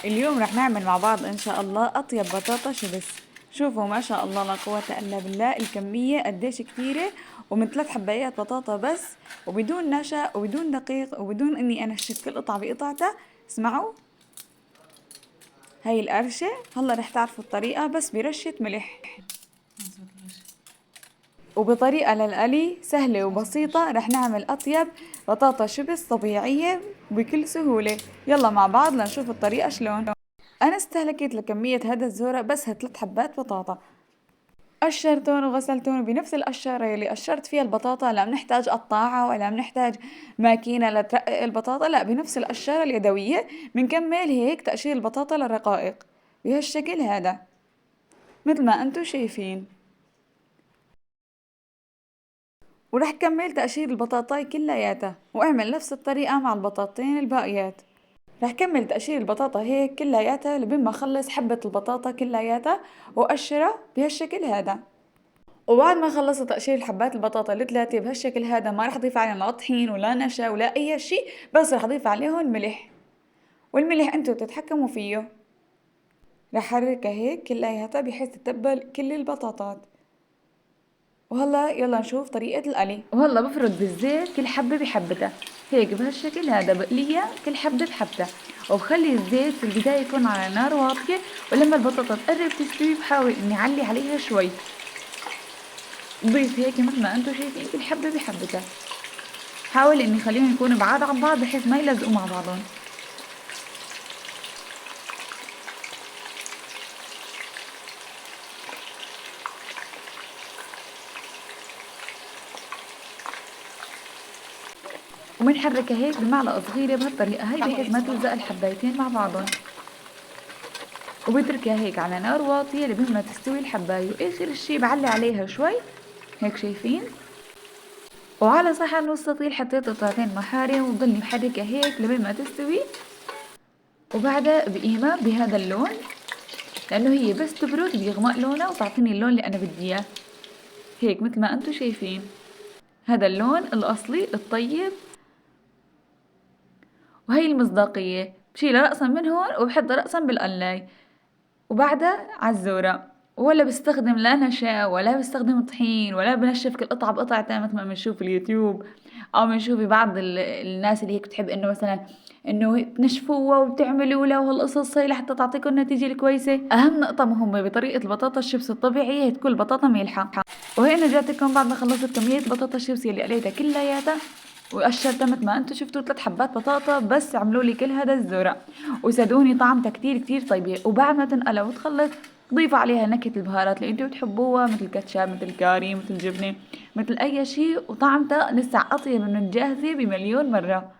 اليوم رح نعمل مع بعض إن شاء الله أطيب بطاطا شيبس. شوفوا ما شاء الله لا قوة إلا بالله، الكمية قديش كتيرة، ومن 3 حبايات بطاطا بس، وبدون نشا وبدون دقيق وبدون إني أنا شفت كل قطعة بقطعتها. اسمعوا هاي القرشة، هلا رح تعرفوا الطريقة بس برشة ملح، وبطريقة للقلي سهلة وبسيطة رح نعمل أطيب بطاطا شيبس طبيعية بكل سهولة. يلا مع بعض لنشوف الطريقة شلون. أنا استهلكت لكمية هذا الزورق بس 3 حبات بطاطا، قشرتهم وغسلتهم بنفس القشرة يلي قشرت فيها البطاطا. لا بنحتاج قطاعة ولا بنحتاج ماكينة لترقق البطاطا، لا بنفس القشرة اليدوية بنكمل هيك تقشير البطاطا للرقائق بهالشكل هذا مثل ما انتو شايفين. ورح كمل تقشير البطاطاي كلياتها واعمل نفس الطريقة مع البطاطين الباقيات. رح كمل تقشير البطاطا هيك كلياتها لبين ما اخلص حبة البطاطا كلياتها وقشرها بهالشكل هذا. وبعد ما خلصت تقشير الحبات البطاطا ال3 بهالشكل هذا، ما رح اضيف عليهم لا طحين ولا نشا ولا اي شيء، بس رح اضيف عليهم ملح، والملح انتو بتتحكموا فيه. رح حركها هيك كلياتها بحيث تتبل كل البطاطات. وهلا يلا نشوف طريقة القلي. وهلا بفرد بالزيت كل حبة بحبتها هيك بهالشكل هذا، بقليها كل حبة بحبتها، وبخلي الزيت في البداية يكون على نار واطية، ولما البطاطا تقرب تستوي بحاول اني اعلي عليها شوي، بضيف هيك مثل ما انتم شايفين كل حبة بحبتها. حاول اني خليهم يكونوا بعاد عن بعض بحيث ما يلزقوا مع بعضهم. وبنحركها هيك بمعلقة صغيرة بهالطريقة هاي بحيث ما تلزق الحبايتين مع بعضهم، وبتركها هيك على نار واطية لبين ما تستوي الحباية، واخر الشي بعلي عليها شوي هيك شايفين. وعلى صحن مستطيل حطيت قطعتين محارم وبضلني محركة هيك لبين ما تستوي، وبعدها بقيمة بهذا اللون، لانه هي بس تبرد بيغمق لونها وتعطيني اللون اللي انا بدي اياه هيك مثل ما انتم شايفين. هذا اللون الأصلي الطيب، وهي المصداقية. بشيلها رأسا من هون وبحطها رأسا بالقلاي، وبعدها عالزورق. ولا بستخدم لا نشا ولا بستخدم طحين ولا بنشف كل قطعة بقطعتها مثل ما بنشوف في اليوتيوب، أو بنشوف في بعض الناس اللي هيك بتحب إنه مثلا إنه تنشفوها وتعملوا لها وهالقصص هي لحتى تعطيكم النتيجة الكويسة. أهم نقطة مهمة بطريقة البطاطا الشيبس الطبيعية هي تكون البطاطا مالحة. وهنا رجعتكم بعد ما خلصت كمية بطاطا الشيبسي اللي قليتها كلياتها وقشرتها مثل ما انتم شفتوا 3 حبات بطاطا بس عملوا لي كل هذا الزرع، وصدقوني طعمتها كتير كتير طيبة. وبعد ما تنقلى وتخلص ضيفوا عليها نكهة البهارات اللي انتم بتحبوها، مثل كاتشاب مثل كاري مثل جبنة مثل اي شيء، وطعمتها لسه اطيب من الجاهزة بمليون مرة.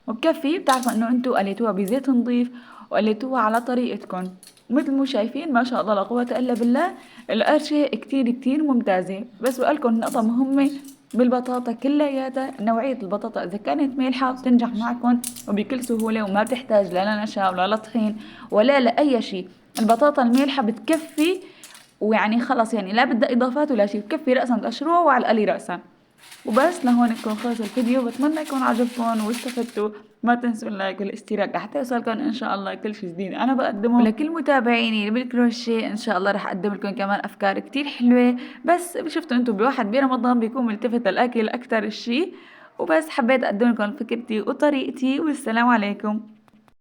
وبكفي بتعرفوا انه انتو قليتوها بزيت نظيف وقليتوها على طريقتكم. مثل مو شايفين ما شاء الله لا قوة الا بالله، القرشة كتير كتير ممتازة. بس بقولكم نقطة مهمة بالبطاطا كلياتها، نوعية البطاطا اذا كانت مالحة بتنجح معكم وبكل سهولة وما بتحتاج لا لنشا ولا لطحين ولا لأي شيء. البطاطا المالحة بتكفي، ويعني خلص يعني لا بدها اضافات ولا شيء، بكفي رأسا تقشروها وعلى القلي رأسا. وبس لهون يكون خلص الفيديو، بتمنى يكون عجبكم واستفدتوا. ما تنسوا اللايك والاشتراك لحتى يوصلكم ان شاء الله كل شيء جديد انا بقدمه. ولكل متابعيني بالكروشيه ان شاء الله رح اقدم لكم كمان افكار كتير حلوه. بس شفتوا انتم بواحد برمضان بيكون ملتفت للاكل اكتر الشي. وبس حبيت اقدم لكم فكرتي وطريقتي، والسلام عليكم.